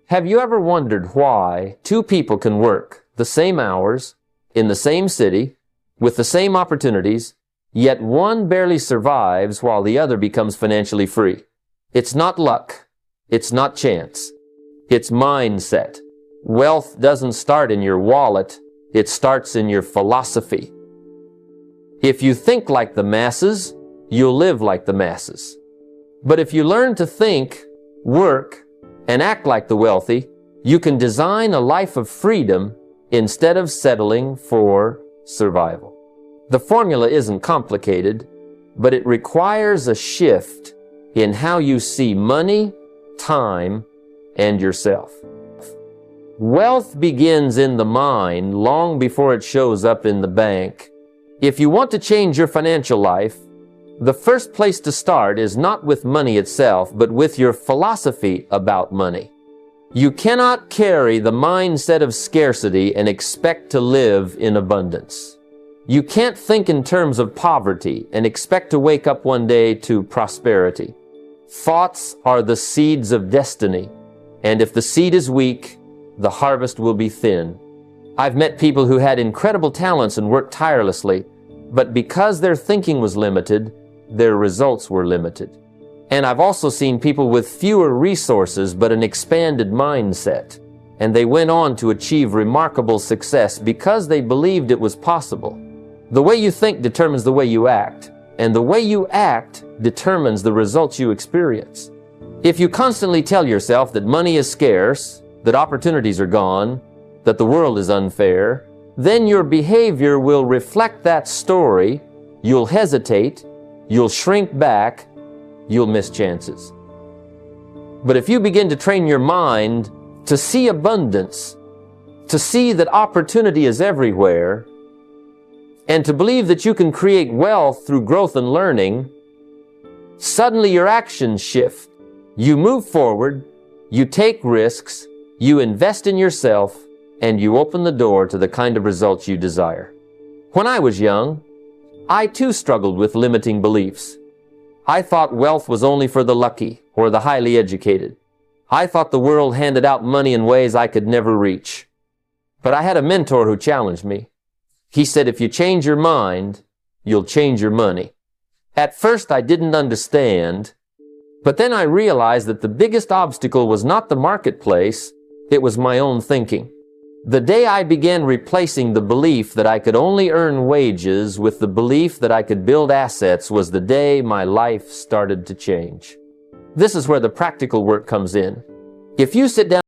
Have you ever wondered why two people can work the same hours, in the same city, with the same opportunities, yet one barely survives while the other becomes financially free? It's not luck. It's not chance. It's mindset. Wealth doesn't start in your wallet. It starts in your philosophy. If you think like the masses, you'll live like the masses. But if you learn to think, work, and act like the wealthy, you can design a life of freedom instead of settling for survival. The formula isn't complicated, but it requires a shift in how you see money, time, and yourself. Wealth begins in the mind long before it shows up in the bank. If you want to change your financial life, the first place to start is not with money itself, but with your philosophy about money. You cannot carry the mindset of scarcity and expect to live in abundance. You can't think in terms of poverty and expect to wake up one day to prosperity. Thoughts are the seeds of destiny, and if the seed is weak, the harvest will be thin. I've met people who had incredible talents and worked tirelessly, but because their thinking was limited, their results were limited. And I've also seen people with fewer resources but an expanded mindset, and they went on to achieve remarkable success because they believed it was possible. The way you think determines the way you act, and the way you act determines the results you experience. If you constantly tell yourself that money is scarce, that opportunities are gone, that the world is unfair, then your behavior will reflect that story. You'll hesitate, you'll shrink back, you'll miss chances. But if you begin to train your mind to see abundance, to see that opportunity is everywhere, and to believe that you can create wealth through growth and learning, suddenly your actions shift. You move forward, you take risks, you invest in yourself, and you open the door to the kind of results you desire. When I was young, I too struggled with limiting beliefs. I thought wealth was only for the lucky or the highly educated. I thought the world handed out money in ways I could never reach. But I had a mentor who challenged me. He said, if you change your mind, you'll change your money. At first, I didn't understand, but then I realized that the biggest obstacle was not the marketplace, it was my own thinking. The day I began replacing the belief that I could only earn wages with the belief that I could build assets was the day my life started to change. This is where the practical work comes in. If you sit down